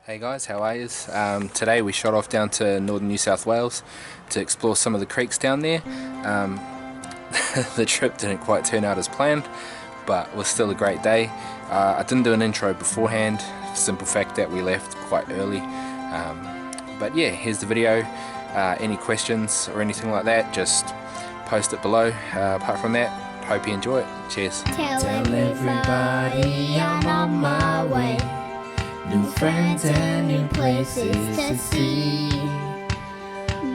Hey guys, how are yous? Today we shot off down to northern New South Wales to explore some of the creeks down there. The trip didn't quite turn out as planned, but it was still a great day. I didn't do an intro beforehand, simple fact that we left quite early. But yeah, here's the video. Any questions or anything like that, just post it below. Apart from that, hope you enjoy it. Cheers. Tell everybody I'm on my way. New friends and new places to see.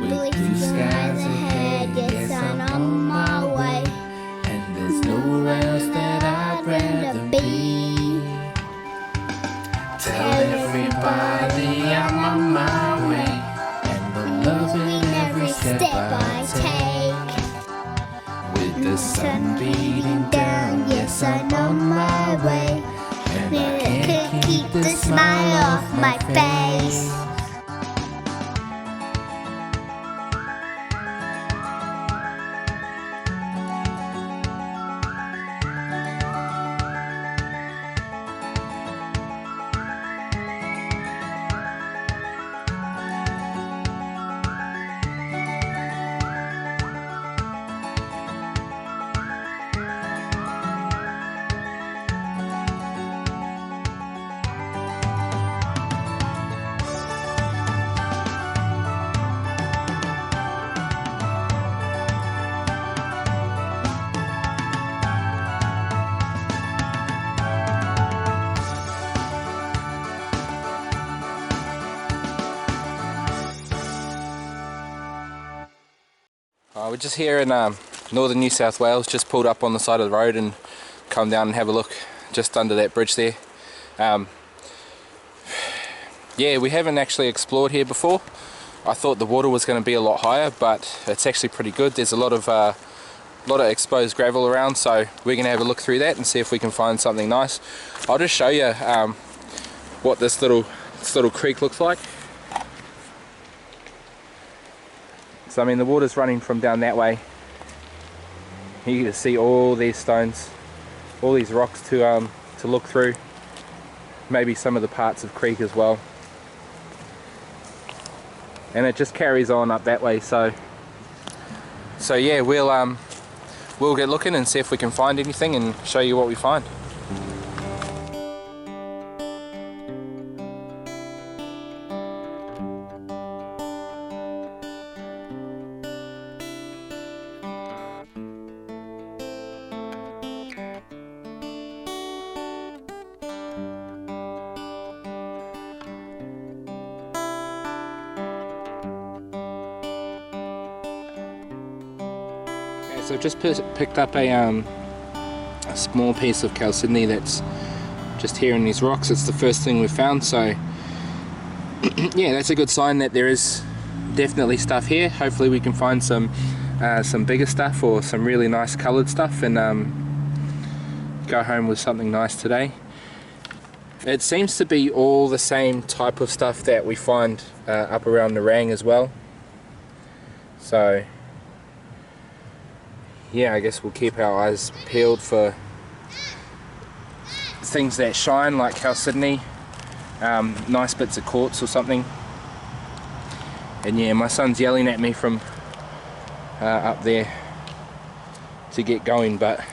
With blue skies ahead, yes I'm on my way. And there's nowhere else that I'd rather be. Tell everybody I'm on my way. And I'm loving every step I take. With the sun beating down, yes I'm on my way. And I can't keep the smile off my face. We're just here in northern New South Wales, just pulled up on the side of the road and come down and have a look just under that bridge there. Yeah, we haven't actually explored here before. I thought the water was going to be a lot higher, but it's actually pretty good. There's a lot of exposed gravel around, so we're going to have a look through that and see if we can find something nice. I'll just show you what this little creek looks like. So I mean, the water's running from down that way. You can see all these stones, all these rocks to look through. Maybe some of the parts of creek as well. And it just carries on up that way. So yeah, we'll get looking and see if we can find anything and show you what we find. So I've just picked up a small piece of chalcedony that's just here in these rocks. It's the first thing we've found, so yeah, that's a good sign that there is definitely stuff here. Hopefully we can find some bigger stuff or some really nice coloured stuff and go home with something nice today. It seems to be all the same type of stuff that we find up around Nerang as well. So yeah, I guess we'll keep our eyes peeled for things that shine, like chalcedony, nice bits of quartz or something. And yeah, my son's yelling at me from up there to get going, but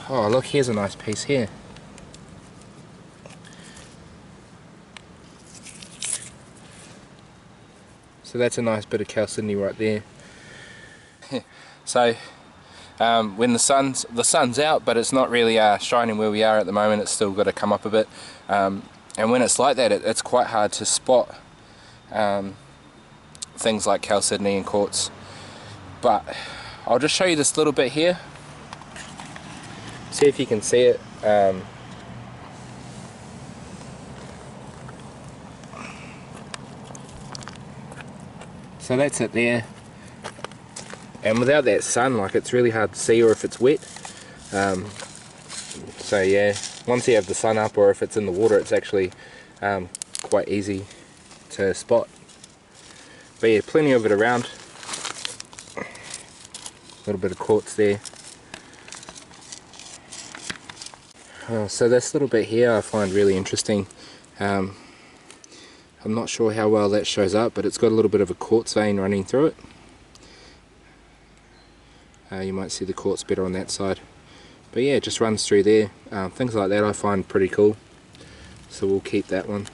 oh look, here's a nice piece here. So that's a nice bit of chalcedony right there. So when the sun's out, but it's not really shining where we are at the moment. It's still got to come up a bit, and when it's like that, it's quite hard to spot things like chalcedony and quartz. But I'll just show you this little bit here, see if you can see it. So that's it there. And without that sun, like, it's really hard to see, or if it's wet. So yeah, once you have the sun up, or if it's in the water, it's actually quite easy to spot. But yeah, plenty of it around. A little bit of quartz there. So this little bit here I find really interesting. I'm not sure how well that shows up, but it's got a little bit of a quartz vein running through it. You might see the quartz better on that side. But yeah, it just runs through there. Things like that I find pretty cool. So we'll keep that one.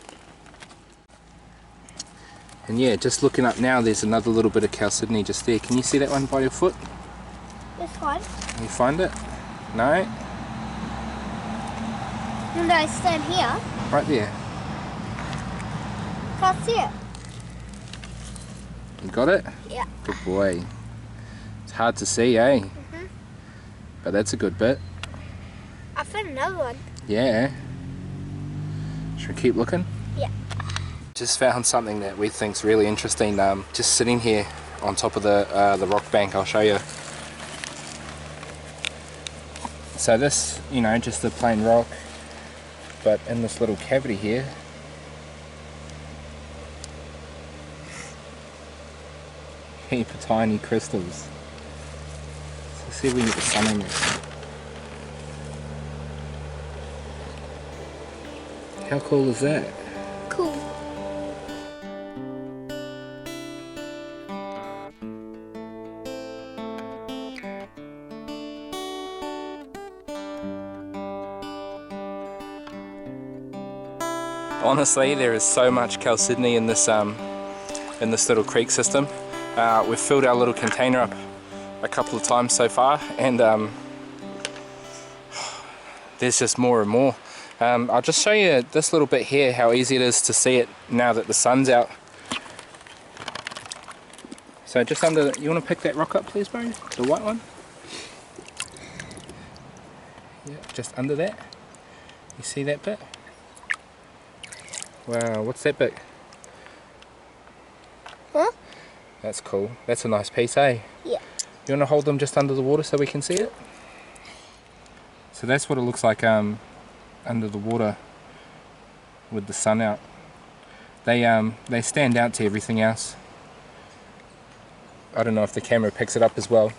And yeah, just looking up now, there's another little bit of chalcedony just there. Can you see that one by your foot? This one? Can you find it? No? No, I stand here. Right there. Can't see it. You got it? Yeah. Good boy. It's hard to see, eh? But that's a good bit. I found another one. Yeah. Should we keep looking? Yeah. Just found something that we think's really interesting. Just sitting here on top of the rock bank. I'll show you. So this, you know, just a plain rock, but in this little cavity here, heap of tiny crystals. So let's see if we can get the sun in there. How cool is that? Cool. Honestly, there is so much chalcedony in this little creek system. We've filled our little container up a couple of times so far, and there's just more and more. I'll just show you this little bit here, how easy it is to see it now that the sun's out. So just under, you want to pick that rock up please, bro? The white one? Yeah, just under that. You see that bit? Wow, what's that bit? Huh? That's cool. That's a nice piece, eh? Yeah. You want to hold them just under the water so we can see it? So that's what it looks like under the water with the sun out. They stand out to everything else. I don't know if the camera picks it up as well,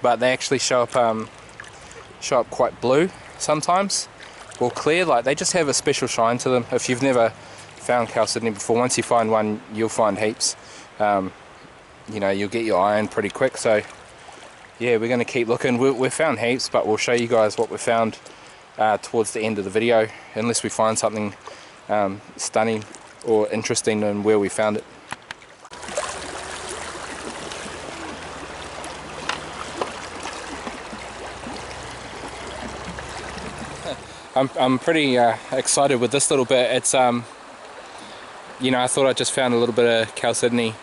but they actually show up quite blue sometimes, or clear. Like, they just have a special shine to them. If you've never found chalcedony before, once you find one, you'll find heaps. You know, you'll get your iron pretty quick. So yeah, we're going to keep looking. We've found heaps, but we'll show you guys what we found towards the end of the video, unless we find something stunning or interesting in where we found it. I'm pretty excited with this little bit. It's you know, I thought I just found a little bit of chalcedony,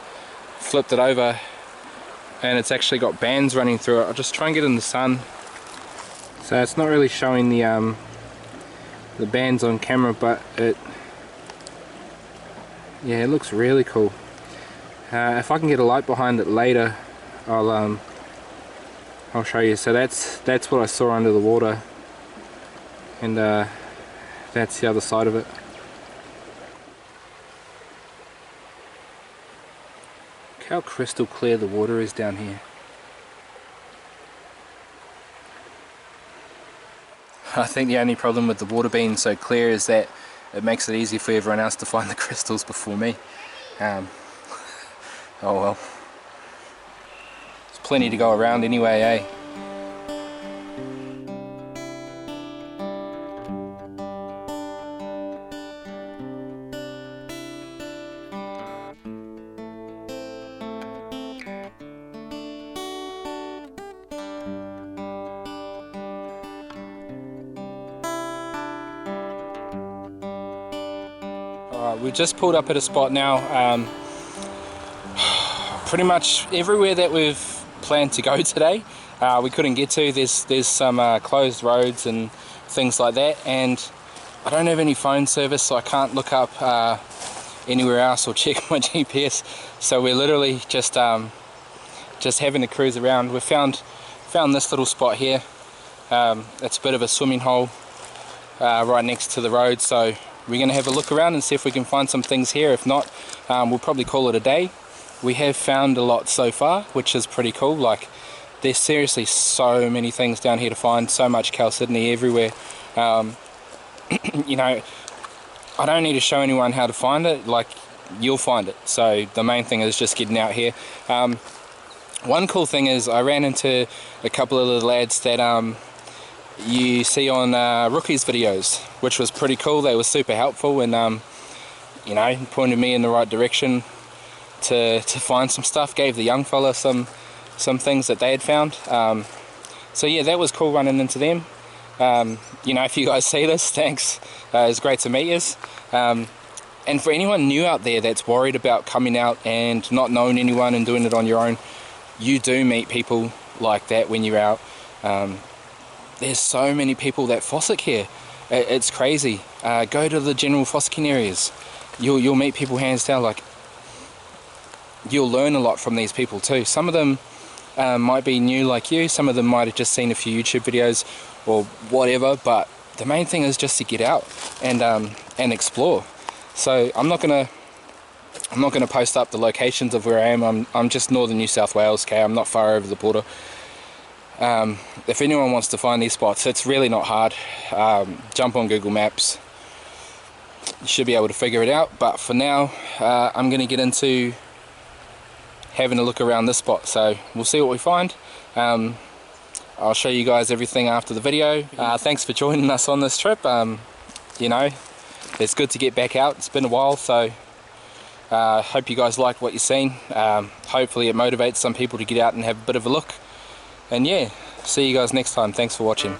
flipped it over, and it's actually got bands running through it. I'll just try and get in the sun. So it's not really showing the bands on camera, but it looks really cool. If I can get a light behind it later, I'll show you. So that's what I saw under the water, and that's the other side of it. Look how crystal clear the water is down here. I think the only problem with the water being so clear is that it makes it easy for everyone else to find the crystals before me. Oh well. There's plenty to go around anyway, eh? We just pulled up at a spot now. Pretty much everywhere that we've planned to go today, we couldn't get to. There's some closed roads and things like that, and I don't have any phone service, so I can't look up anywhere else or check my GPS. So we're literally just having to cruise around. We found this little spot here. It's a bit of a swimming hole right next to the road, so we're going to have a look around and see if we can find some things here. If not, we'll probably call it a day. We have found a lot so far, which is pretty cool. Like, there's seriously so many things down here to find, so much chalcedony everywhere. You know, I don't need to show anyone how to find it, like you'll find it. So the main thing is just getting out here. One cool thing is I ran into a couple of the lads that you see on Rookie's videos, which was pretty cool. They were super helpful and you know, pointed me in the right direction to find some stuff, gave the young fella some things that they had found. So yeah, that was cool running into them. You know, if you guys see this, thanks. It's great to meet you. And for anyone new out there that's worried about coming out and not knowing anyone and doing it on your own, you do meet people like that when you're out. There's so many people that fossick here. It's crazy. Go to the general fossicking areas. You'll meet people hands down. Like, you'll learn a lot from these people too. Some of them might be new like you. Some of them might have just seen a few YouTube videos or whatever. But the main thing is just to get out and explore. So I'm not gonna post up the locations of where I am. I'm just northern New South Wales. Okay, I'm not far over the border. If anyone wants to find these spots, it's really not hard. Jump on Google Maps. You should be able to figure it out. But for now, I'm going to get into having a look around this spot. So we'll see what we find. I'll show you guys everything after the video. Thanks for joining us on this trip. You know, it's good to get back out. It's been a while, so hope you guys like what you've seen. Hopefully it motivates some people to get out and have a bit of a look. And yeah, see you guys next time. Thanks for watching.